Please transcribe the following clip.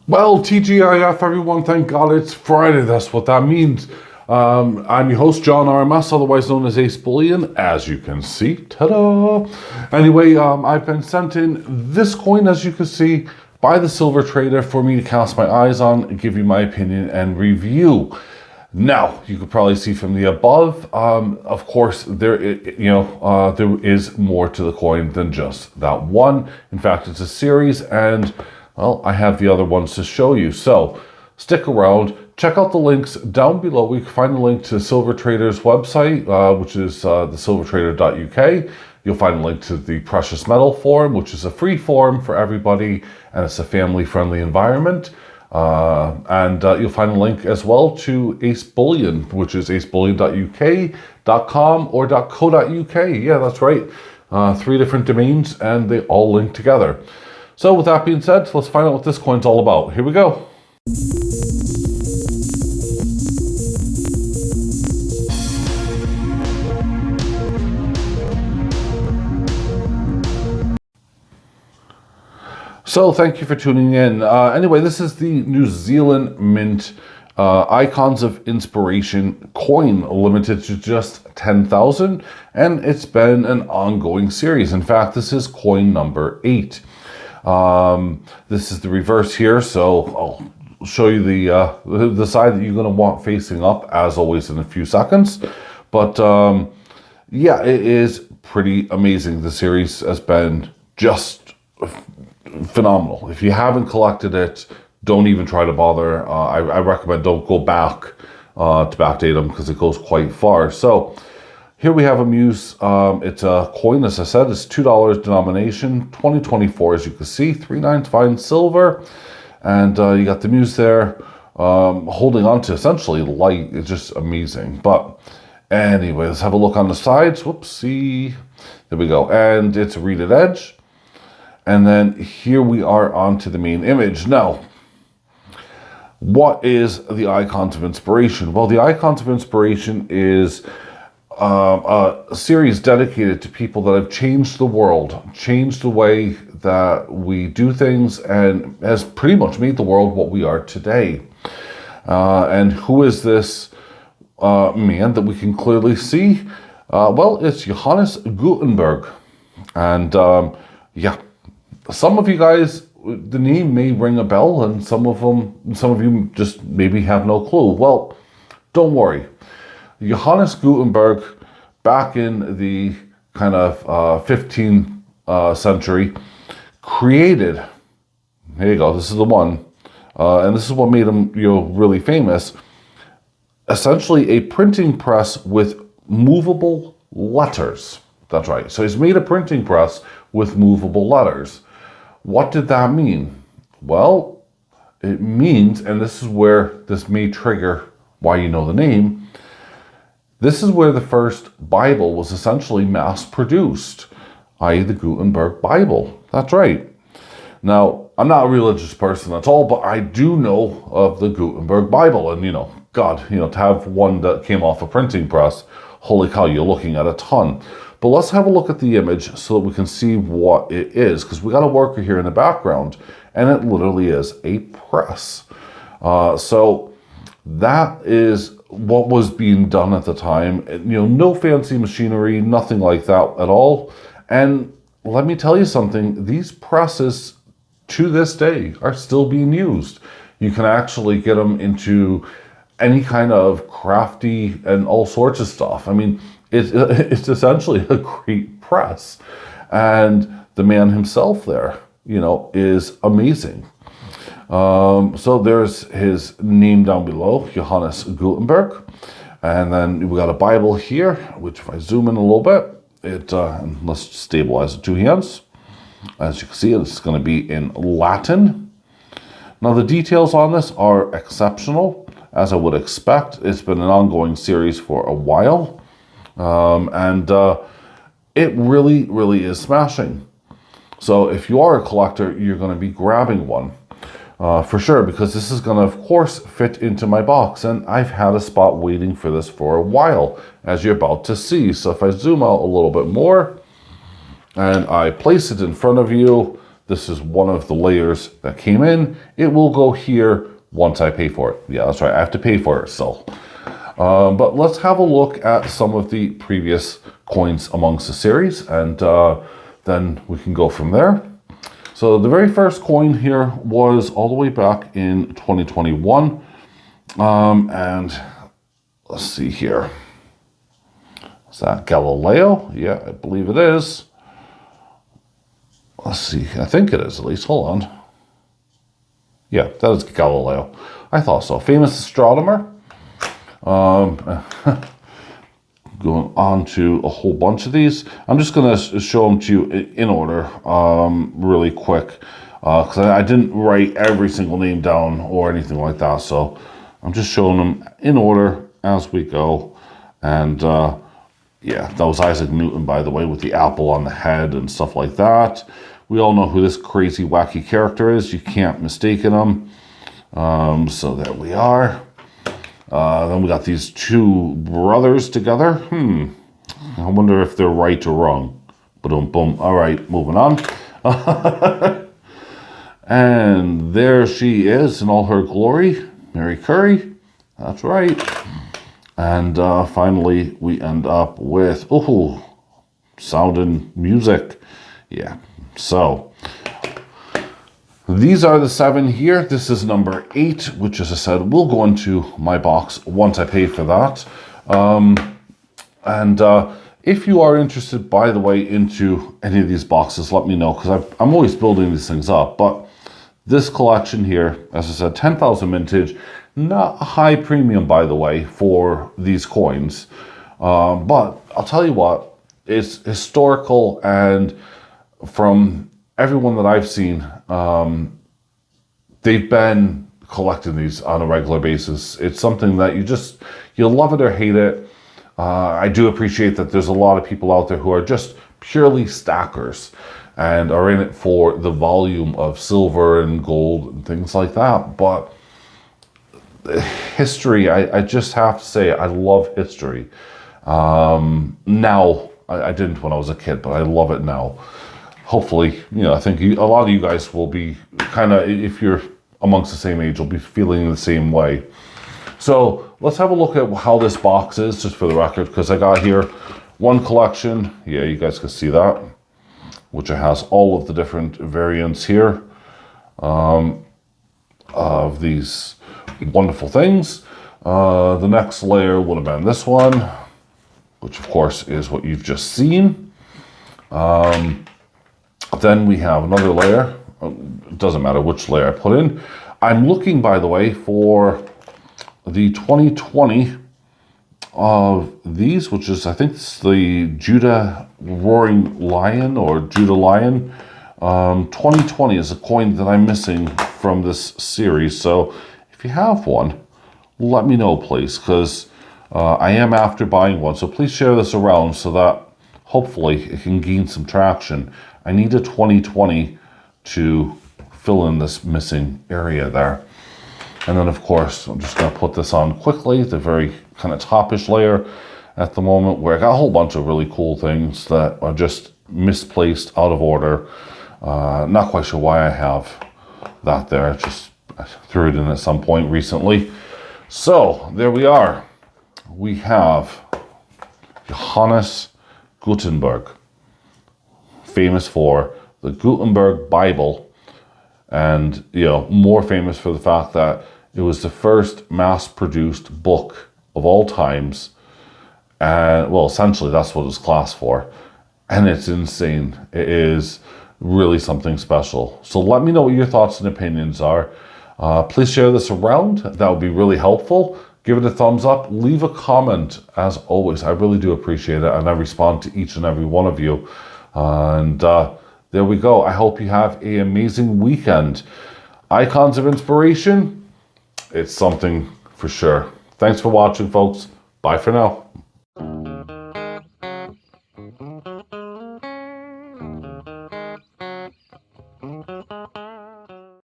Well, TGIF, everyone, thank God it's Friday. That's what that means. I'm your host, John RMS, otherwise known as AceBullion, as you can see. Ta-da! Anyway, I've been sent in this coin, as you can see, by the silver trader for me to cast my eyes on, give you my opinion and review. Now, you could probably see from the above, of course, there is more to the coin than just that one. In fact, it's a series, and well, I have the other ones to show you. So stick around, check out the links down below. We can find the link to Silver Trader's website, which is thesilvertrader.uk. You'll find a link to the Precious Metal Forum, which is a free forum for everybody, and it's a family-friendly environment. You'll find a link as well to AceBullion, which is acebullion.uk.com or .co.uk. Yeah, that's right. 3 different domains, and they all link together. So with that being said, let's find out what this coin's all about. Here we go. So thank you for tuning in. Anyway, this is the New Zealand Mint Icons of Inspiration coin, limited to just 10,000, and it's been an ongoing series. In fact, this is coin number 8. This is the reverse here, so I'll show you the side that you're going to want facing up, as always, in a few seconds. But yeah, it is pretty amazing. The series has been just phenomenal. If you haven't collected it, don't even try to bother. I recommend don't go back to backdate them, because it goes quite far. So here we have a muse. It's a coin, as I said, it's $2 denomination, 2024, as you can see, 3/9 fine silver. And you got the muse there holding on to essentially light. It's just amazing. But anyway, let's have a look on the sides. Whoopsie. There we go. And it's a reeded edge. And then here we are onto the main image. Now, what is the Icons of Inspiration? Well, the Icons of Inspiration is a series dedicated to people that have changed the world, changed the way that we do things, and has pretty much made the world what we are today. And who is this man that we can clearly see? Well, it's Johannes Gutenberg. And yeah, some of you guys, the name may ring a bell, and some of you just maybe have no clue. Well, don't worry. Johannes Gutenberg, back in the kind of 15th century, created, here you go, this is the one, and this is what made him really famous, essentially a printing press with movable letters. That's right. So he's made a printing press with movable letters. What did that mean? Well, it means, and this is where this may trigger why you know the name, this is where the first Bible was essentially mass-produced, i.e. the Gutenberg Bible. That's right. Now, I'm not a religious person at all, but I do know of the Gutenberg Bible. And, God, to have one that came off a printing press, holy cow, you're looking at a ton. But let's have a look at the image so that we can see what it is, because we got a worker here in the background, and it literally is a press. So that is what was being done at the time. No fancy machinery, nothing like that at all. And let me tell you something, these presses to this day are still being used. You can actually get them into any kind of crafty and all sorts of stuff. I mean, it's essentially a great press. And the man himself there, is amazing. So there's his name down below, Johannes Gutenberg. And then we got a Bible here, which if I zoom in a little bit, let's stabilize the 2 hands. As you can see, it's going to be in Latin. Now the details on this are exceptional, as I would expect. It's been an ongoing series for a while. It really, really is smashing. So if you are a collector, you're going to be grabbing one. For sure, because this is going to, of course, fit into my box. And I've had a spot waiting for this for a while, as you're about to see. So if I zoom out a little bit more, and I place it in front of you, This is one of the layers that came in. It will go here once I pay for it. Yeah, that's right. I have to pay for it still. But let's have a look at some of the previous coins amongst the series, and then we can go from there. So the very first coin here was all the way back in 2021. And let's see here. Is that Galileo? Yeah, I believe it is. Let's see. I think it is, at least. Hold on. Yeah, that is Galileo. I thought so. Famous astronomer. Going on to a whole bunch of these. I'm just going to show them to you in order really quick. Because I didn't write every single name down or anything like that. So I'm just showing them in order as we go. And yeah, that was Isaac Newton, by the way, with the apple on the head and stuff like that. We all know who this crazy, wacky character is. You can't mistake him. So there we are. Then we got these two brothers together. I wonder if they're right or wrong. Boom, boom. All right, moving on. And there she is in all her glory. Mary Curry. That's right. And finally, we end up with, oh, sound and music. Yeah. So these are the 7 here. This is number 8, which, as I said, will go into my box once I pay for that. If you are interested, by the way, into any of these boxes, let me know, because I'm always building these things up. But this collection here, as I said, 10,000 mintage, not a high premium, by the way, for these coins. But I'll tell you what, it's historical, and from everyone that I've seen, they've been collecting these on a regular basis. It's something that you'll love it or hate it. I do appreciate that there's a lot of people out there who are just purely stackers and are in it for the volume of silver and gold and things like that. But history, I just have to say, I love history. Now, I didn't when I was a kid, but I love it now. Hopefully, I think a lot of you guys will be kind of, if you're amongst the same age, will be feeling the same way. So let's have a look at how this box is, just for the record, because I got here one collection. Yeah, you guys can see that, which has all of the different variants here of these wonderful things. The next layer would have been this one, which of course is what you've just seen. Then we have another layer. It doesn't matter which layer I put in. I'm looking, by the way, for the 2020 of these, which is, I think it's the Judah Roaring Lion or Judah Lion. 2020 is a coin that I'm missing from this series. So if you have one, let me know, please, because I am after buying one. So please share this around so that hopefully it can gain some traction. I need a 2020 to fill in this missing area there. And then, of course, I'm just going to put this on quickly, the very kind of topish layer at the moment, where I got a whole bunch of really cool things that are just misplaced, out of order. Not quite sure why I have that there. I threw it in at some point recently. So there we are. We have Johannes Gutenberg, famous for the Gutenberg Bible, and more famous for the fact that it was the first mass-produced book of all times, and well, essentially that's what it's classed for, and it's insane. It is really something special. So let me know what your thoughts and opinions are. Please share this around. That would be really helpful. Give it a thumbs up. Leave a comment. As always, I really do appreciate it, and I respond to each and every one of you. And there we go. I hope you have an amazing weekend. Icons of inspiration, it's something for sure. Thanks for watching, folks. Bye for now.